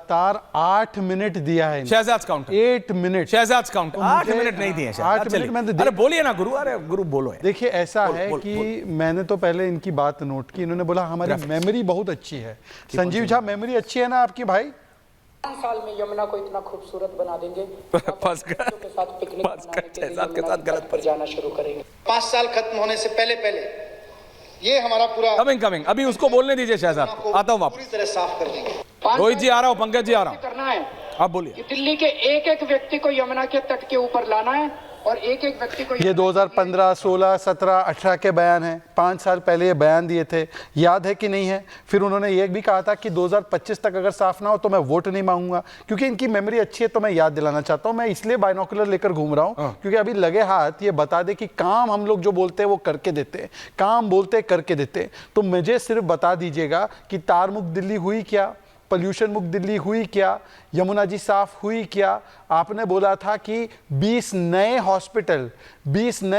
लगातार 8 मिनट दिया है। Shehzad count 8 minute, Shehzad count 8 minute नहीं दिए। 8 मिनट मैंने अरे बोलिए ना गुरु, अरे गुरु बोलो। देखिए ऐसा है कि मैंने तो पहले इनकी बात नोट की, इन्होंने बोला हमारी मेमोरी बहुत अच्छी है। संजीव झा, मेमोरी अच्छी है ना आपकी भाई? 5 साल में यमुना को इतना खूबसूरत बना देंगे के साथ पिकनिक के साथ गलत पर जाना शुरू करेंगे। 5 साल खत्म होने से पहले ये हमारा पूरा कमिंग अभी उसको बोलने दीजिए। शहजाद आता हूँ वापस, पूरी तरह साफ कर देंगे। रोहित जी आ रहा हूँ, पंकज जी आ रहा हूँ, करना है आप बोलिए। दिल्ली के एक एक व्यक्ति को यमुना के तट के ऊपर लाना है और एक एक व्यक्ति को ये 2015, 16, 17, 18 के बयान हैं। 5 साल पहले ये बयान दिए थे, याद है कि नहीं है? फिर उन्होंने ये भी कहा था कि 2025 तक अगर साफ ना हो तो मैं वोट नहीं मांगूंगा। क्योंकि इनकी मेमोरी अच्छी है तो मैं याद दिलाना चाहता हूं। मैं इसलिए बाइनोकुलर लेकर घूम रहा हूं क्योंकि अभी लगे हाथ ये बता दे कि काम हम लोग जो बोलते हैं वो करके देते हैं, काम बोलते करके देते। तो मुझे सिर्फ बता दीजिएगा कि तार मुक्त दिल्ली हुई क्या, पॉल्यूशन मुक्त दिल्ली हुई क्या, यमुना जी साफ हुई क्या? आपने बोला था कि 20 नए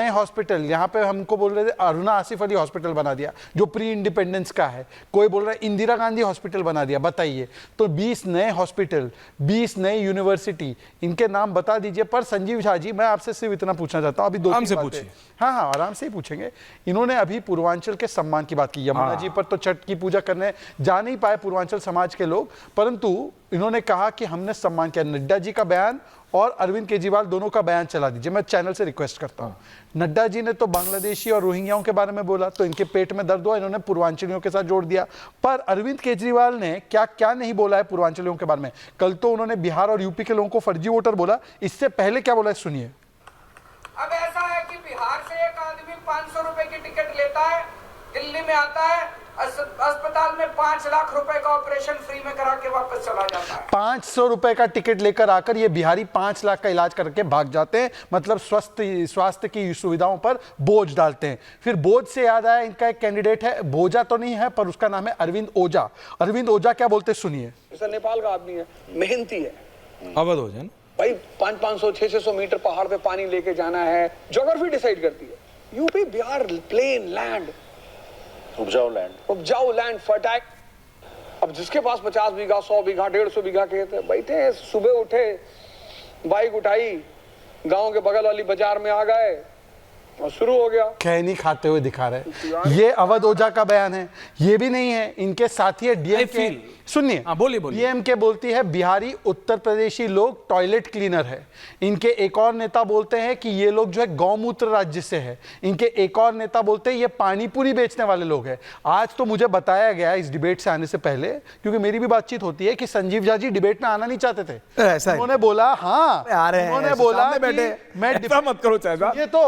हॉस्पिटल यहाँ पे हमको बोल रहे थे अरुणा आसिफ अली हॉस्पिटल बना दिया जो प्री इंडिपेंडेंस का है, कोई बोल रहा है इंदिरा गांधी हॉस्पिटल बना दिया। बताइए, तो 20 नए हॉस्पिटल, 20 नई यूनिवर्सिटी, इनके नाम बता दीजिए। पर संजीव झा जी, मैं आपसे सिर्फ इतना पूछना चाहता हूं, अभी 2-3 बातें। हाँ, आराम से ही पूछेंगे। इन्होंने अभी पूर्वांचल के सम्मान की बात की। यमुना जी पर तो छठ की पूजा करने जा नहीं पाए पूर्वांचल समाज के लोग, परंतु इन्होंने कहा कि हमने सम्मान किया। नड्डा जी का बयान और अरविंद केजरीवाल दोनों का बयान चला दीजिए, मैं चैनल से रिक्वेस्ट करता हूं। नड्डा जी ने तो बांग्लादेशी और रोहिंग्याओं के बारे में बोला तो इनके पेट में दर्द हुआ, इन्होंने पूर्वांचलियों के साथ जोड़ दिया। पर अरविंद केजरीवाल ने क्या क्या नहीं बोला है पूर्वांचलियों के बारे में। कल तो उन्होंने बिहार और यूपी के लोगों को फर्जी वोटर बोला, इससे पहले क्या बोला है सुनिए। अब ऐसा है कि बिहार से एक आदमी 500 रुपए की टिकट लेता है, दिल्ली में आता है, अस्पताल में 5 लाख रुपए का ऑपरेशन फ्री में करा के वापस चला जाता है। 500 रुपए का टिकट लेकर आकर ये बिहारी 5 लाख का इलाज करके भाग जाते हैं। मतलब स्वास्थ्य की सुविधाओं पर बोझ डालते हैं। फिर बोझ से याद आया, इनका एक कैंडिडेट है, भोजा तो नहीं है पर उसका नाम है अरविंद ओझा। अरविंद ओझा क्या बोलते सुनिए। नेपाल का आदमी है, मेहनती है, अवध हो जाए भाई 500-500, 600 मीटर पहाड़ पे पानी लेके जाना है, ज्योग्राफी डिसाइड करती है। यूपी बिहार प्लेन लैंड, उपजाऊ लैंड फर्टाइल। अब जिसके पास 50 बीघा, 100 बीघा, 150 बीघा खेत है, बैठे सुबह उठे, बाइक उठाई, गांव के बगल वाली बाजार में आ गए और शुरू हो गया। खैनी खाते हुए दिखा रहे। ये अवध ओझा का बयान है, ये भी नहीं है। इनके साथी है डीएमके। सुनिए, बोलिए। डीएमके बोलती है बिहारी उत्तर प्रदेशी लोग टॉयलेट क्लीनर है। इनके एक और नेता बोलते हैं कि ये लोग जो है गौमूत्र राज्य से है। इनके एक और नेता बोलते हैं ये पानीपुरी बेचने वाले लोग हैं। आज तो मुझे बताया गया इस डिबेट से आने से पहले, क्योंकि मेरी भी बातची होती है, कि संजीव झा जी डिबेट में आना नहीं चाहते थे। उन्होंने बोला उन्होंने बोला मैं मत करो ये तो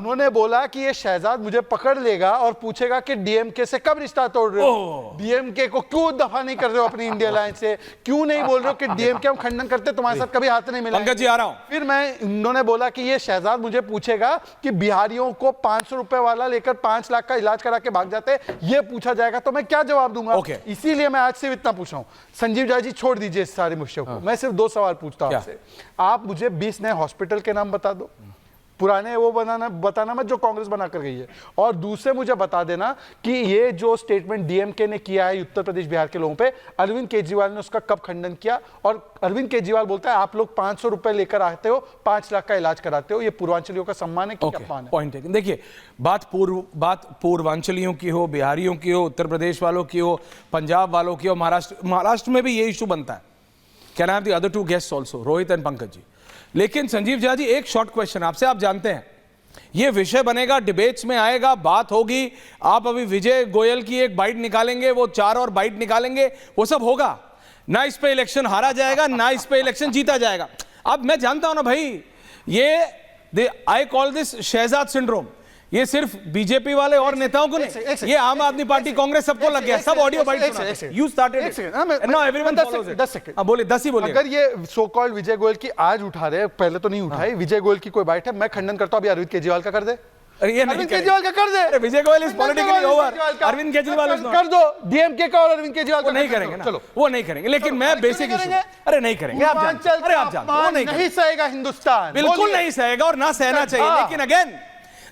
उन्होंने बोला कि ये शहजाद मुझे पकड़ लेगा और पूछेगा कि डीएमके से कब रिश्ता तोड़ रहे हो, डीएमके को क्यों दफा नहीं कर रहे हो अपनी इंडिया लाइन से, क्यों नहीं बोल रहे हो कि डीएमके हम खंडन करते, तुम्हारे साथ कभी हाथ नहीं मिला। पंकज जी आ रहा हूं। फिर उन्होंने बोला कि ये शहजाद मुझे पूछेगा कि बिहारियों को 500 रुपए वाला लेकर 5 लाख का इलाज करा के भाग जाते, ये पूछा जाएगा तो मैं क्या जवाब दूंगा। इसीलिए मैं आज से इतना पूछ रहा हूं। संजीव झा जी छोड़ दीजिए इस सारे मुश्किल को, मैं सिर्फ 2 सवाल पूछता हूं आपसे। आप मुझे 20 नए हॉस्पिटल के नाम बता दो, पुराने वो बताना मत जो कांग्रेस बनाकर गई है। और दूसरे मुझे बता देना कि ये जो स्टेटमेंट डीएमके ने किया है उत्तर प्रदेश बिहार के लोगों पे, अरविंद केजरीवाल ने उसका कब खंडन किया। और अरविंद केजरीवाल बोलता है आप लोग 500 रुपए लेकर आते हो, 5 लाख का इलाज कराते हो, ये पूर्वांचलियों का सम्मान है कि अपमान है? पॉइंट है। देखिए, बात पूर्वांचलियों की हो, बिहारियों की हो, उत्तर प्रदेश वालों की हो, पंजाब वालों की हो, महाराष्ट्र में भी ये इशू बनता है। Can I have the other 2 guests also, Rohit and Pankaj ji. लेकिन संजीव झा जी, एक शॉर्ट क्वेश्चन आपसे। आप जानते हैं ये विषय बनेगा, डिबेट्स में आएगा, बात होगी। आप अभी विजय गोयल की एक बाइट निकालेंगे, वो 4 और बाइट निकालेंगे, वो सब होगा ना। इस पे इलेक्शन हारा जाएगा, ना इस पे इलेक्शन जीता जाएगा। अब मैं जानता हूं ना भाई, ये I call this Shehzad syndrome. ये सिर्फ बीजेपी वाले और नेताओं को नहीं, ये आम आदमी पार्टी, कांग्रेस सबको लग गया। सब audio byte you started, now everyone follows it. 10 second बोले 10 ही बोले। अगर ये सो कॉल्ड विजय गोयल की आज उठा रहे, पहले तो नहीं उठाई, विजय गोयल की कोई बाइट है, मैं खंडन करता हूं। अभी अरविंद केजरीवाल का कर दे, अरविंद केजरीवाल का कर दे। Vijay Goel is politically over, Arvind Kejriwal कर दो, डीएमके का और अरविंद केजरीवाल का नहीं करेंगे ना। चलो वो नहीं करेंगे, लेकिन मैं बेसिक इशू, अरे नहीं करेंगे, आप जानते हैं, अरे आप जानते हैं, वो नहीं सहेगा हिंदुस्तान, बिल्कुल नहीं सहेगा और ना सहना चाहिए। लेकिन अगेन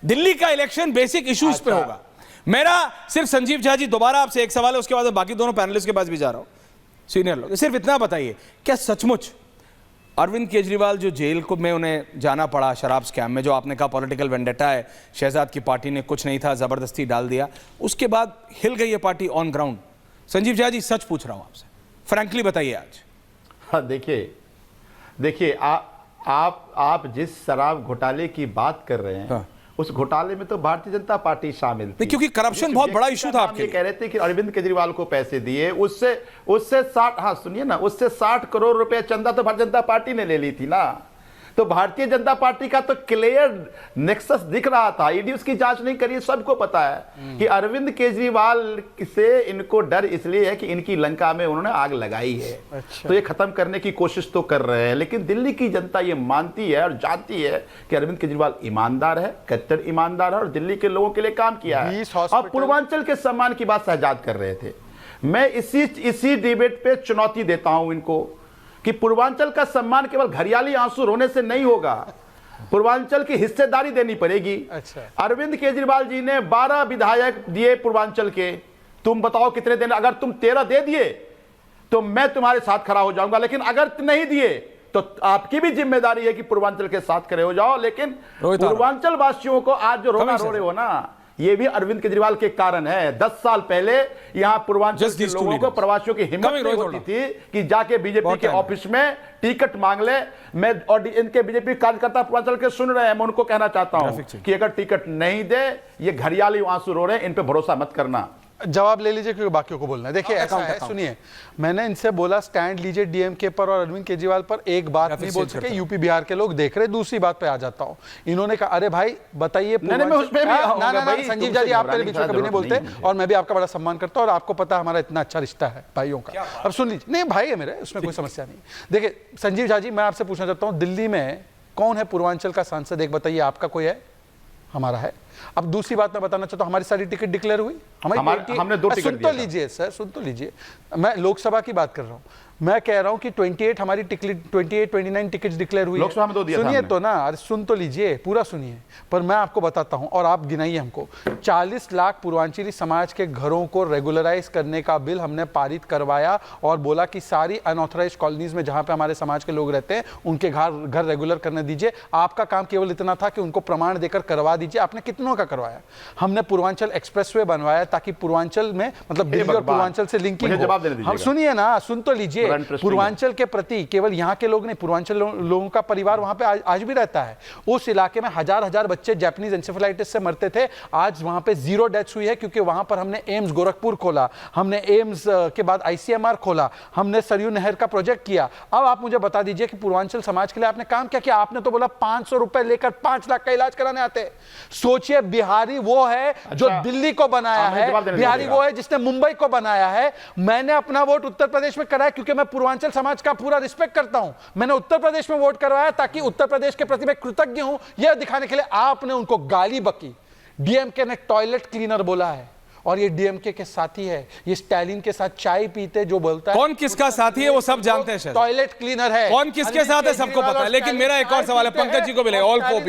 दिल्ली का इलेक्शन बेसिक इश्यूज पे होगा। मेरा सिर्फ संजीव झा जी, दोबारा आपसे एक सवाल है, उसके बाद बाकी दोनों पैनलिस्ट के पास भी जा रहा हूं। सीनियर लोग, सिर्फ इतना बताइए, क्या सचमुच अरविंद केजरीवाल जो जेल को में उन्हें जाना पड़ा शराब स्कैम में, जो आपने कहा पॉलिटिकल वेंडेटा है, शहजाद की पार्टी ने कुछ नहीं था, जबरदस्ती डाल दिया, उसके बाद हिल गई है party on ground? Sanjeev Jha ji सच पूछ रहा हूं आपसे, फ्रैंकली बताइए आज। हाँ, देखिए आप जिस शराब घोटाले की बात कर रहे हैं, हाँ। उस घोटाले में तो भारतीय जनता पार्टी शामिल थी। क्योंकि करप्शन बहुत बड़ा इशू था आपके लिए। कह रहे थे कि अरविंद केजरीवाल को पैसे दिए, उससे 60, हाँ सुनिए ना, उससे 60 करोड़ रुपए चंदा तो भारतीय जनता पार्टी ने ले ली थी ना। तो भारतीय जनता पार्टी का तो क्लियर नेक्सस दिख रहा था। ईडी उसकी जांच नहीं करी, सबको पता है कि अरविंद केजरीवाल से इनको डर इसलिए है कि इनकी लंका में उन्होंने आग लगाई है। अच्छा। तो ये खत्म करने की कोशिश तो कर रहे हैं, लेकिन दिल्ली की जनता ये मानती है और जानती है कि अरविंद केजरीवाल ईमानदार है, कट्टर ईमानदार है और दिल्ली के लोगों के लिए काम किया है। अब पूर्वांचल के सम्मान की बात शहजाद कर रहे थे, मैं इसी डिबेट पे चुनौती देता हूं इनको कि पूर्वांचल का सम्मान केवल घरियाली आंसू रोने से नहीं होगा, पूर्वांचल की हिस्सेदारी देनी पड़ेगी। अच्छा। अरविंद केजरीवाल जी ने 12 विधायक दिए पूर्वांचल के, तुम बताओ कितने देने? अगर तुम 13 दे दिए तो मैं तुम्हारे साथ खड़ा हो जाऊंगा, लेकिन अगर नहीं दिए तो आपकी भी जिम्मेदारी है कि पूर्वांचल के साथ खड़े हो जाओ। लेकिन पूर्वांचल वासियों को आज जो रोना रो रहे हो ना, ये भी अरविंद केजरीवाल के कारण है। 10 साल पहले यहां पूर्वांचल के लोगों को, प्रवासियों की हिम्मत नहीं होती थी कि जाके बीजेपी के ऑफिस में टिकट मांग ले। मैं और इनके बीजेपी कार्यकर्ता पूर्वांचल के सुन रहे हैं, मैं उनको कहना चाहता हूं कि अगर टिकट नहीं दे, ये घरियाली आंसू रो रहे हैं, इन पे भरोसा मत करना। जवाब ले लीजिए क्योंकि बाकियों को बोलना है। देखिए ऐसा है, सुनिए, मैंने इनसे बोला स्टैंड लीजिए डीएमके पर और अरविंद केजरीवाल पर, एक बात नहीं बोल सके, यूपी बिहार के लोग देख रहे। दूसरी बात पे आ जाता हूं, इन्होंने कहा अरे भाई बताइए, संजीव जी आप मेरे बीच में कभी नहीं बोलते और मैं भी आपका बड़ा सम्मान करता हूं और आपको पता है हमारा इतना अच्छा रिश्ता है भाइयों का। अब सुन लीजिए, नहीं भाई है मेरे, उसमें कोई समस्या नहीं। देखिए संजीव झा जी, मैं आपसे पूछना चाहता हूँ, दिल्ली में कौन है पूर्वांचल का सांसद? एक बताइए, आपका कोई है? हमारा है। अब दूसरी बात मैं बताना चाहता हूं, हमारी सारी टिकट डिक्लेयर हुई, हमने 2 टिकट सुन तो लीजिए सर, सुन तो लीजिए, मैं लोकसभा की बात कर रहा हूं। मैं कह रहा हूं कि 28 हमारी 29 टिकट्स डिक्लेयर हुई। लोकसभा में 2 दिया था सुनिए तो ना, अरे सुन तो लीजिए, पूरा सुनिए, पर मैं आपको बताता हूं और आप गिनाइए हमको। 40 लाख पूर्वांचली समाज के घरों को रेगुलराइज करने का बिल हमने पारित करवाया और बोला कि सारी अनऑथराइज कॉलोनीज में जहां पे हमारे समाज के लोग रहते हैं, उनके घर रेगुलर करने दीजिए। आपका काम केवल इतना था कि उनको प्रमाण देकर करवा दीजिए। आपने कितनों का करवाया? हमने पूर्वांचल एक्सप्रेसवे बनवाया ताकि पूर्वांचल में, मतलब दिल्ली और पूर्वांचल से लिंकिंग हो। हम सुनिए ना, सुन तो लीजिए, पूर्वांचल के प्रति केवल यहाँ के लोग नहीं, पूर्वांचल लोगों का परिवार वहां पे आज भी रहता है। उस इलाके में हजार बच्चे जापानीज एन्सेफेलाइटिस से मरते थे, आज वहां पे 0 डेथ्स हुई है क्योंकि वहां पर हमने एम्स गोरखपुर खोला, हमने एम्स के बाद ICMR खोला, हमने सरयू नहर का प्रोजेक्ट किया। अब आप मुझे बता दीजिए कि पूर्वांचल समाज के लिए आपने काम क्या किया? आपने तो बोला 500 रुपए लेकर 5 लाख का इलाज कराने आते। सोचिए, बिहारी वो है जो दिल्ली को बनाया है, बिहारी वो है जिसने मुंबई को बनाया है। मैंने अपना वोट उत्तर प्रदेश में कराया क्योंकि मैं पूर्वांचल समाज का पूरा रिस्पेक्ट करता हूं। मैंने उत्तर प्रदेश में वोट करवाया ताकि उत्तर प्रदेश के प्रति मैं कृतज्ञ हूं, यह दिखाने के लिए। आपने उनको गाली बकी, डीएमके ने टॉयलेट क्लीनर बोला है और ये डीएमके के साथी है, ये स्टालिन के साथ चाय पीते जो बोलता है। कौन किसका साथी है वो सब जानते हैं, टॉयलेट क्लीनर है, कौन किसके साथ है सबको पता है। लेकिन मेरा एक और सवाल है, पंकज जी को मिले ऑल